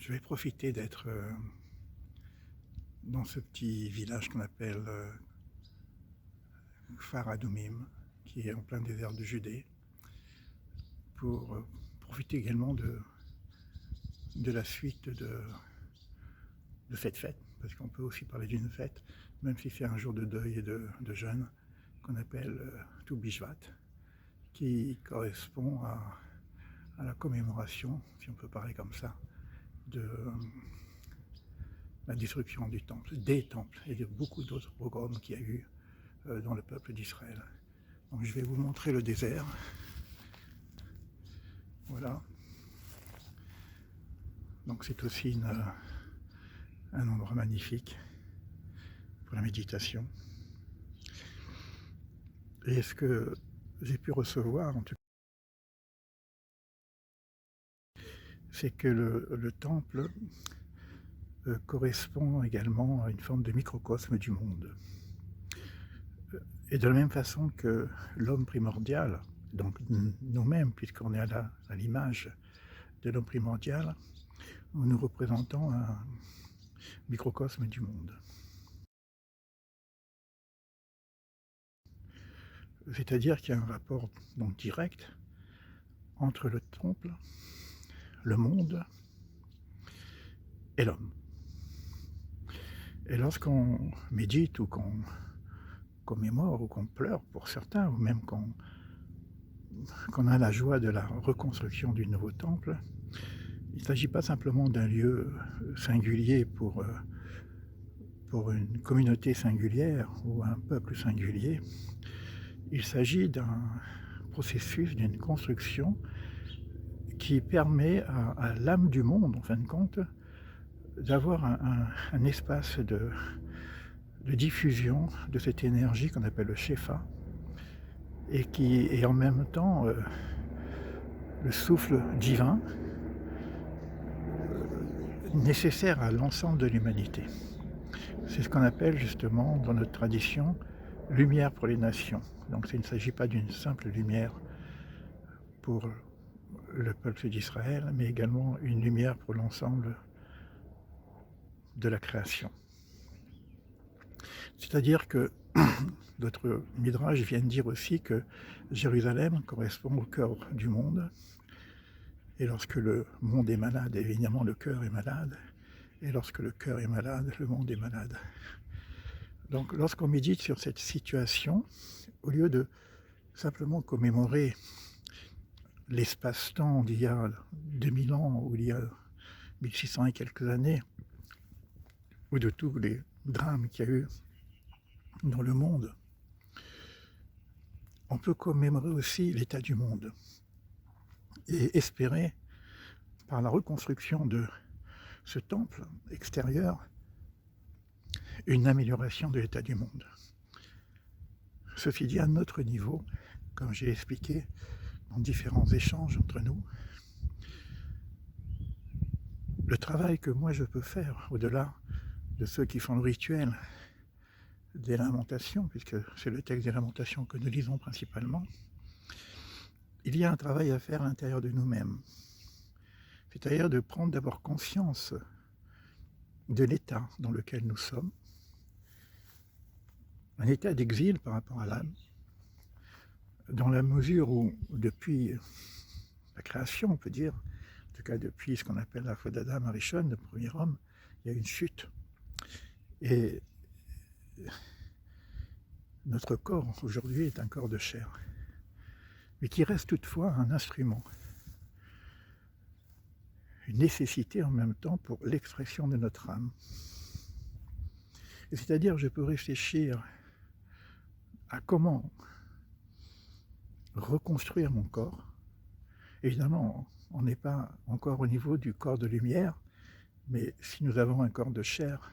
Je vais profiter d'être dans ce petit village qu'on appelle Kfar Adumim, qui est en plein désert de Judée, pour profiter également de la suite de cette fête, parce qu'on peut aussi parler d'une fête, même si c'est un jour de deuil et de jeûne, qu'on appelle Tu Bishvat, qui correspond à la commémoration, si on peut parler comme ça, de la destruction du temple, des temples et de beaucoup d'autres pogroms qu'il y a eu dans le peuple d'Israël. Donc je vais vous montrer le désert. Voilà. Donc c'est aussi un endroit magnifique pour la méditation. Et ce que j'ai pu recevoir, en tout cas, c'est que le temple correspond également à une forme de microcosme du monde. Et de la même façon que l'homme primordial, donc nous-mêmes, puisqu'on est à l'image de l'homme primordial, nous représentons un microcosme du monde. C'est-à-dire qu'il y a un rapport donc direct entre le temple, le monde et l'homme. Et lorsqu'on médite ou qu'on commémore ou qu'on pleure pour certains, ou même qu'on a la joie de la reconstruction du nouveau temple, il ne s'agit pas simplement d'un lieu singulier pour une communauté singulière ou un peuple singulier. Il s'agit d'un processus, d'une construction qui permet à l'âme du monde, en fin de compte, d'avoir un espace de diffusion de cette énergie qu'on appelle le Shefa, et qui est en même temps le souffle divin nécessaire à l'ensemble de l'humanité. C'est ce qu'on appelle justement dans notre tradition lumière pour les nations. Donc il ne s'agit pas d'une simple lumière pour le peuple d'Israël, mais également une lumière pour l'ensemble de la création. C'est-à-dire que d'autres midrash viennent dire aussi que Jérusalem correspond au cœur du monde, et lorsque le monde est malade, évidemment le cœur est malade, et lorsque le cœur est malade, le monde est malade. Donc lorsqu'on médite sur cette situation, au lieu de simplement commémorer l'espace-temps d'il y a 2000 ans, ou il y a 1600 et quelques années, ou de tous les drames qu'il y a eu dans le monde, on peut commémorer aussi l'état du monde et espérer, par la reconstruction de ce temple extérieur, une amélioration de l'état du monde. Ceci dit, à notre niveau, comme j'ai expliqué dans différents échanges entre nous, le travail que moi je peux faire, au-delà de ceux qui font le rituel des lamentations, puisque c'est le texte des lamentations que nous lisons principalement, il y a un travail à faire à l'intérieur de nous-mêmes. C'est-à-dire de prendre d'abord conscience de l'état dans lequel nous sommes, un état d'exil par rapport à l'âme, dans la mesure où, depuis la création, on peut dire, en tout cas depuis ce qu'on appelle la faute d'Adam Arishon, le premier homme, il y a une chute. Et notre corps aujourd'hui est un corps de chair, mais qui reste toutefois un instrument, une nécessité en même temps pour l'expression de notre âme. Et c'est-à-dire, je peux réfléchir à comment reconstruire mon corps. Évidemment, on n'est pas encore au niveau du corps de lumière, mais si nous avons un corps de chair,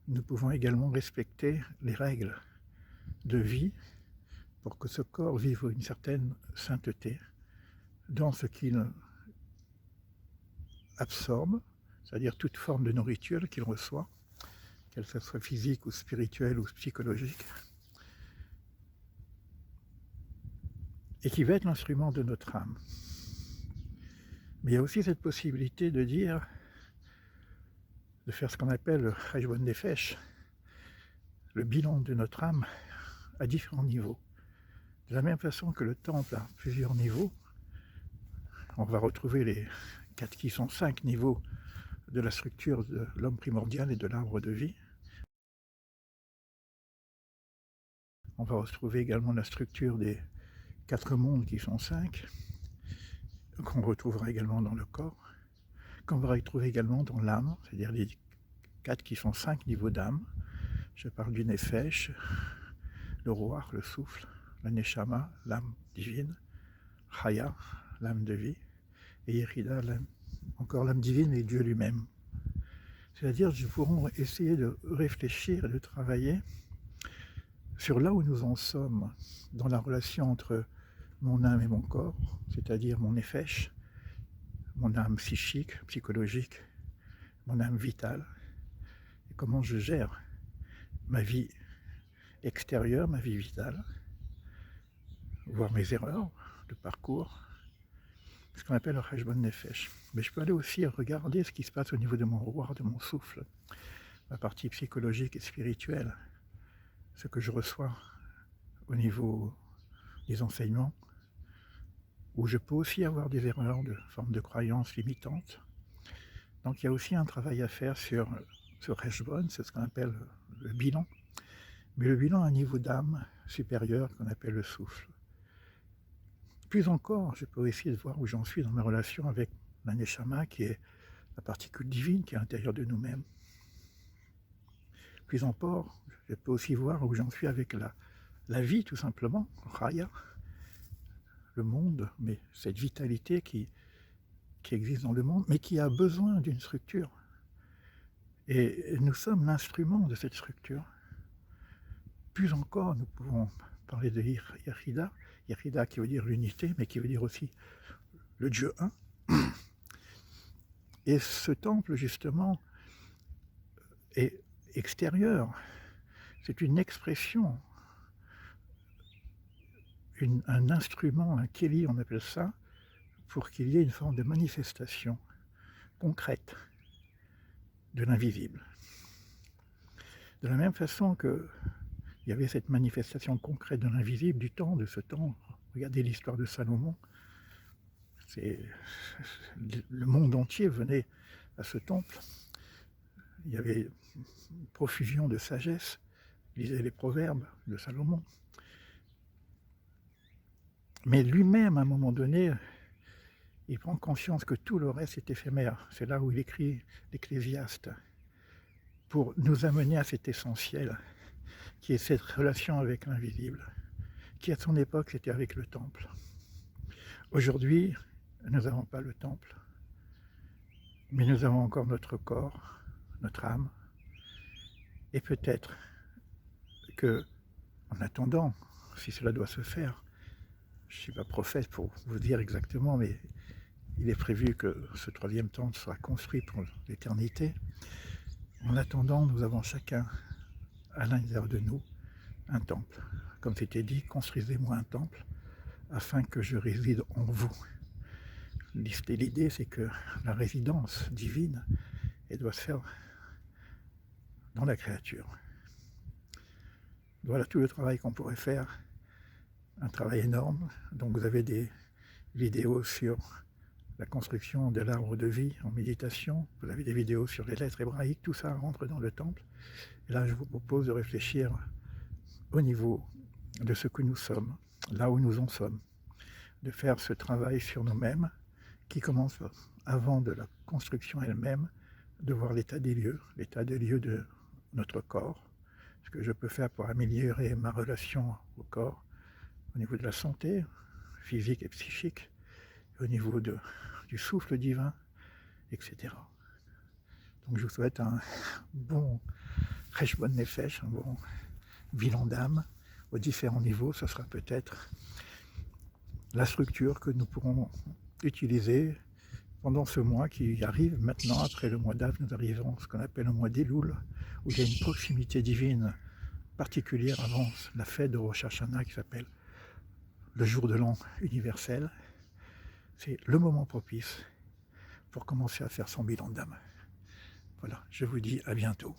nous pouvons également respecter les règles de vie pour que ce corps vive une certaine sainteté dans ce qu'il absorbe, c'est-à-dire toute forme de nourriture qu'il reçoit, qu'elle soit physique ou spirituelle ou psychologique, et qui va être l'instrument de notre âme. Mais il y a aussi cette possibilité de dire, de faire ce qu'on appelle le Cheshbon Nefesh, le bilan de notre âme à différents niveaux. De la même façon que le temple a plusieurs niveaux, on va retrouver les 4 qui sont 5 niveaux de la structure de l'homme primordial et de l'arbre de vie. On va retrouver également la structure des 4 mondes qui sont 5, qu'on retrouvera également dans le corps, qu'on va retrouver également dans l'âme, c'est-à-dire les 4 qui sont 5 niveaux d'âme. Je parle du Nefesh, le Ruach, le souffle, la Neshama, l'âme divine, Chaya, l'âme de vie, et Yerida, encore l'âme divine et Dieu lui-même. C'est-à-dire que nous pourrons essayer de réfléchir et de travailler sur là où nous en sommes dans la relation entre mon âme et mon corps, c'est-à-dire mon Nefesh, mon âme psychique, psychologique, mon âme vitale, et comment je gère ma vie extérieure, ma vie vitale, voir mes erreurs de parcours, ce qu'on appelle le Cheshbon Nefesh. Mais je peux aller aussi regarder ce qui se passe au niveau de mon roi, de mon souffle, ma partie psychologique et spirituelle, ce que je reçois au niveau des enseignements, où je peux aussi avoir des erreurs de forme de croyances limitantes. Donc il y a aussi un travail à faire sur ce Cheshbon, c'est ce qu'on appelle le bilan, mais le bilan à un niveau d'âme supérieur qu'on appelle le souffle. Plus encore, je peux essayer de voir où j'en suis dans ma relation avec la Neshama, qui est la particule divine qui est à l'intérieur de nous-mêmes. Plus encore, je peux aussi voir où j'en suis avec la vie, tout simplement, Raya, le monde, mais cette vitalité qui existe dans le monde, mais qui a besoin d'une structure. Et nous sommes l'instrument de cette structure. Plus encore, nous pouvons parler de Yerida, Yerida qui veut dire l'unité, mais qui veut dire aussi le Dieu un. Et ce temple, justement, est extérieur. C'est une expression, un instrument, un keli, on appelle ça, pour qu'il y ait une forme de manifestation concrète de l'invisible. De la même façon qu'il y avait cette manifestation concrète de l'invisible du temps, de ce temps, regardez l'histoire de Salomon, le monde entier venait à ce temple, il y avait une profusion de sagesse, lisez les proverbes de Salomon. Mais lui-même, à un moment donné, il prend conscience que tout le reste est éphémère. C'est là où il écrit l'Ecclésiaste, pour nous amener à cet essentiel, qui est cette relation avec l'invisible, qui à son époque c'était avec le temple. Aujourd'hui, nous n'avons pas le temple, mais nous avons encore notre corps, notre âme, et peut-être que, en attendant, si cela doit se faire, je ne suis pas prophète pour vous dire exactement, mais il est prévu que ce 3e temple sera construit pour l'éternité. En attendant, nous avons chacun à l'intérieur de nous un temple. Comme c'était dit, construisez-moi un temple afin que je réside en vous. L'idée, c'est que la résidence divine, elle doit se faire dans la créature. Voilà tout le travail qu'on pourrait faire, un travail énorme. Donc vous avez des vidéos sur la construction de l'arbre de vie en méditation, vous avez des vidéos sur les lettres hébraïques, tout ça rentre dans le temple. Et là, je vous propose de réfléchir au niveau de ce que nous sommes, là où nous en sommes, de faire ce travail sur nous-mêmes, qui commence avant de la construction elle-même, de voir l'état des lieux de notre corps, ce que je peux faire pour améliorer ma relation au corps, au niveau de la santé, physique et psychique, au niveau du souffle divin, etc. Donc je vous souhaite un bon Cheshbon Nefesh, un bon bilan d'âme aux différents niveaux. Ce sera peut-être la structure que nous pourrons utiliser pendant ce mois qui arrive maintenant. Après le mois d'Av, nous arrivons à ce qu'on appelle le mois d'Elul, où il y a une proximité divine particulière avant la fête de Rosh Hashanah qui s'appelle le jour de l'an universel. C'est le moment propice pour commencer à faire son bilan d'âme. Voilà, je vous dis à bientôt.